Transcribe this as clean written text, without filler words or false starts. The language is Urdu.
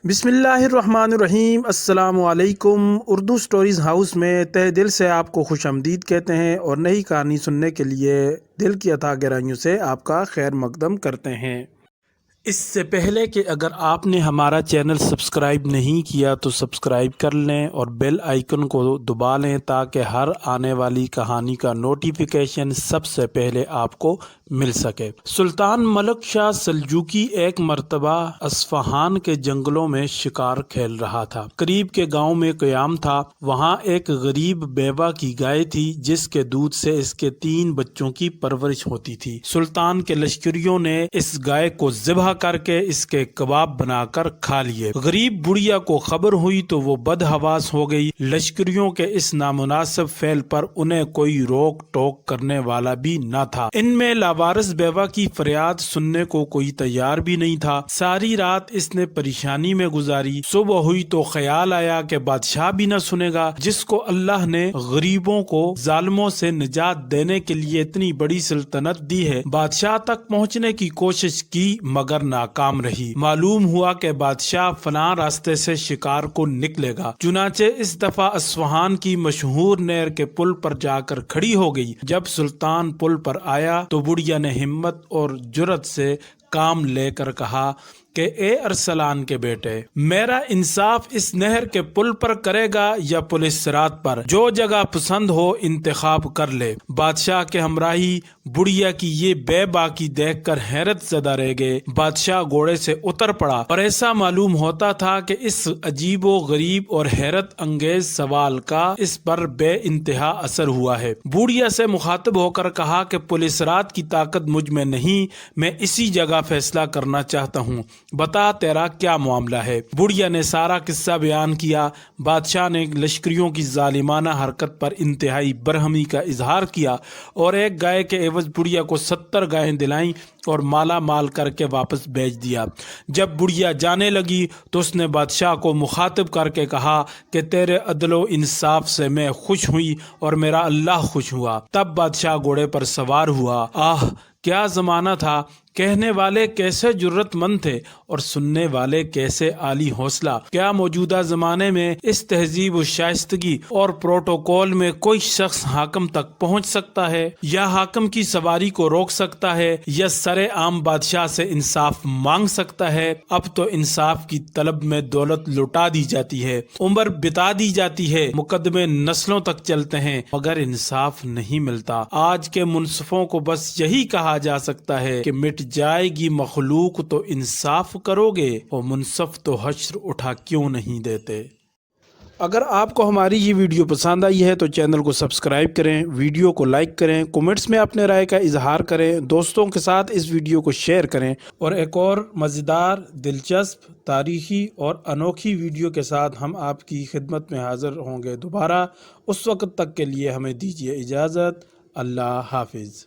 بسم اللہ الرحمن الرحیم۔ السلام علیکم۔ اردو سٹوریز ہاؤس میں تہ دل سے آپ کو خوش آمدید کہتے ہیں اور نئی کہانی سننے کے لیے دل کی عطا گہرائیوں سے آپ کا خیر مقدم کرتے ہیں۔ اس سے پہلے کہ اگر آپ نے ہمارا چینل سبسکرائب نہیں کیا تو سبسکرائب کر لیں اور بیل آئیکن کو دبا لیں تاکہ ہر آنے والی کہانی کا نوٹیفیکیشن سب سے پہلے آپ کو مل سکے۔ سلطان ملک شاہ سلجوقی ایک مرتبہ اصفہان کے جنگلوں میں شکار کھیل رہا تھا۔ قریب کے گاؤں میں قیام تھا۔ وہاں ایک غریب بیوہ کی گائے تھی جس کے دودھ سے اس کے 3 بچوں کی پرورش ہوتی تھی۔ سلطان کے لشکریوں نے اس گائے کو ذبح کر کے اس کے کباب بنا کر کھا لیے۔ غریب بڑھیا کو خبر ہوئی تو وہ بدحواس ہو گئی۔ لشکریوں کے اس نامناسب فعل پر انہیں کوئی روک ٹوک کرنے والا بھی نہ تھا۔ ان میں لاوارث بیوہ کی فریاد سننے کو کوئی تیار بھی نہیں تھا۔ ساری رات اس نے پریشانی میں گزاری۔ صبح ہوئی تو خیال آیا کہ بادشاہ بھی نہ سنے گا جس کو اللہ نے غریبوں کو ظالموں سے نجات دینے کے لیے اتنی بڑی سلطنت دی ہے۔ بادشاہ تک پہنچنے کی کوشش کی مگر ناکام رہی۔ معلوم ہوا کہ بادشاہ فلاں راستے سے شکار کو نکلے گا۔ چنانچہ اس دفعہ اصفہان کی مشہور نہر کے پل پر جا کر کھڑی ہو گئی۔ جب سلطان پل پر آیا تو بڑھیا نے ہمت اور جرأت سے کام لے کر کہا کہ اے ارسلان کے بیٹے، میرا انصاف اس نہر کے پل پر کرے گا یا پل صراط پر؟ جو جگہ پسند ہو انتخاب کر لے۔ بادشاہ کے ہمراہی بڑھیا کی یہ بے باکی دیکھ کر حیرت زدہ رہ گئے۔ بادشاہ گھوڑے سے اتر پڑا اور ایسا معلوم ہوتا تھا کہ اس عجیب و غریب اور حیرت انگیز سوال کا اس پر بے انتہا اثر ہوا ہے۔ بڑھیا سے مخاطب ہو کر کہا کہ پل صراط کی طاقت مجھ میں نہیں، میں اسی جگہ فیصلہ کرنا چاہتا ہوں، بتا تیرا کیا معاملہ ہے؟ بڑھیا نے سارا قصہ بیان کیا۔ بادشاہ نے لشکریوں کی ظالمانہ حرکت پر انتہائی برہمی کا اظہار کیا اور ایک گائے کے عوض بڑھیا کو 70 گائیں دلائیں اور مالا مال کر کے واپس بھیج دیا۔ جب بڑھیا جانے لگی تو اس نے بادشاہ کو مخاطب کر کے کہا کہ تیرے عدل و انصاف سے میں خوش ہوئی اور میرا اللہ خوش ہوا۔ تب بادشاہ گھوڑے پر سوار ہوا۔ آہ کیا زمانہ تھا! کہنے والے کیسے جرت مند تھے اور سننے والے کیسے عالی حوصلہ! کیا موجودہ زمانے میں اس تہذیب و شائستگی اور پروٹوکول میں کوئی شخص حاکم تک پہنچ سکتا ہے یا حاکم کی سواری کو روک سکتا ہے یا سر عام بادشاہ سے انصاف مانگ سکتا ہے؟ اب تو انصاف کی طلب میں دولت لٹا دی جاتی ہے، عمر بتا دی جاتی ہے، مقدمے نسلوں تک چلتے ہیں مگر انصاف نہیں ملتا۔ آج کے منصفوں کو بس یہی کہا جا سکتا ہے کہ مٹ جائے گی مخلوق تو انصاف کرو گے، اور منصف تو حشر اٹھا کیوں نہیں دیتے۔ اگر آپ کو ہماری یہ ویڈیو پسند آئی ہے تو چینل کو سبسکرائب کریں، ویڈیو کو لائک کریں، کومنٹس میں اپنے رائے کا اظہار کریں، دوستوں کے ساتھ اس ویڈیو کو شیئر کریں اور ایک اور مزیدار، دلچسپ، تاریخی اور انوکھی ویڈیو کے ساتھ ہم آپ کی خدمت میں حاضر ہوں گے دوبارہ۔ اس وقت تک کے لیے ہمیں دیجیے اجازت۔ اللہ حافظ۔